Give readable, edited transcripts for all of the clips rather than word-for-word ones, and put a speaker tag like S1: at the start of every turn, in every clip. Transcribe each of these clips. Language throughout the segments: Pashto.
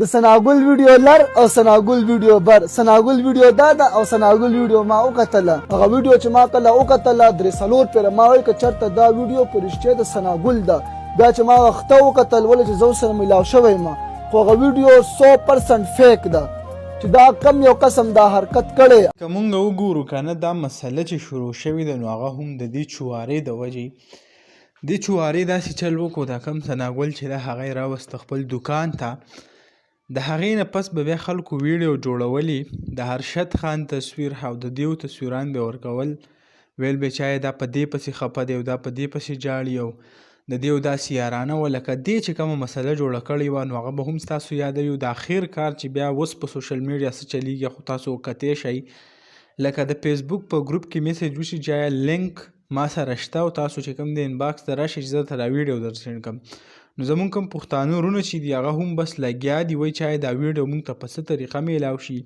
S1: د سناګل ویډیو لر او سناګل ویډیو بر سناګل ویډیو دا ده او سناګل ویډیو ما وکتله هغه ویډیو چې ما کله وکتله درې څلور پیره ما وایي که چېرته دا ویډیو په رښتیا د سناګل ده بیا چې ما وخته وکتل ولې چې زه ورسره میلاو شوی یم خو هغه ویډیو 100% فیک ده چې دا کم یو قسم دا حرکت کړی
S2: که مونږ وګورو که نه دا مسله چې شروع شوې ده نو هغه هم د دې چوارې د وجې دې چوارې داسې چل وکړو دا کم سناګل چې ده هغه یې راوسته خپل دوکان ته د هغې نه پس به بیا خلکو ویډیو جوړولي د هرشد خان تصویر او د دیو تصویران به ورکول ویل به چا دا په دې پسې خفه دی او دا په دې پسې جاړي او د دیو داسې یارانه وه لکه دې چې کومه مسله جوړه کړې وه نو هغه به هم ستاسو یادوي د اخر کار چې بیا اوس په سوشل میډیا څه چلیږي خو تاسو کتی شئ لکه د فیسبوک په ګروپ کې میسیج وشي چې آیا لینک ما سره شته او تاسو چې کوم د انباکس ته راشئ چې زه درته دا ویډیو در سینډ کړم نو زمونږ کوم پښتانه وروڼه چې دي هغه هم بس لګیا دي وایي چې آیا دا ویډیو مونږ ته په څه طریقه میلاو شي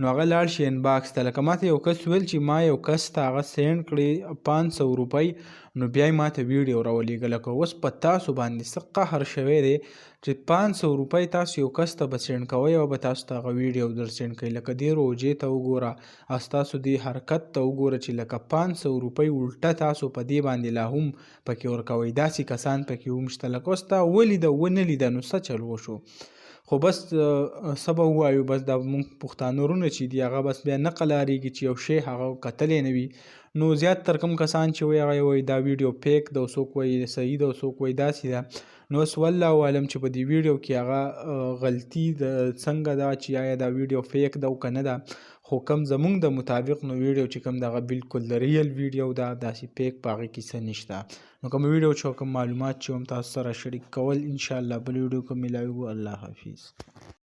S2: نو هغه لاړ شي انباکس ته لکه ماته یو کس ویل چې ما یو کس ته هغه سینډ کړې 500 روپۍ نو بیا یې ماته ویډیو راولېږه لکه اوس په تاسو باندې څه قهر شوی دی چې 500 روپۍ تاسو یو کس ته به سینډ کوئ او به تاسو ته هغه ویډیو در سینډ کوي لکه دې روجې ته وګوره او ستاسو دې حرکت ته وګوره چې لکه 500 روپۍ الټه تاسو په دې باندې لا هم پکې ورکوئ داسې کسان پکې هم شته لکه اوس تا ولیده ونه لیده نو څه چل وشو خو بس څه به ووایو بس دا مونږ پښتانه وروڼه چې دي هغه بس بیا نه قلاریږي چې یو شی هغه کتلی نه وي نو زیات تر کوم کسان چې وایي هغه وایي دا ویډیو فیک ده او څوک وایي صحیح ده او څوک وایي داسې ده نو اوس والله عالم چې په دې ویډیو کې هغه غلطي د څنګه ده چې آیا دا ویډیو فیک ده او که نه ده خو کم زمونږ د مطابق نو ویډیو چې کوم دغه بالکل د ریل ویډیو ده داسې فیک په هغې کې څه نشته نو کوم ویډیو چې کوم معلومات چې هم تاسو سره شریک کول انشاءالله بل ویډیو کې میلاویږو الله حافظ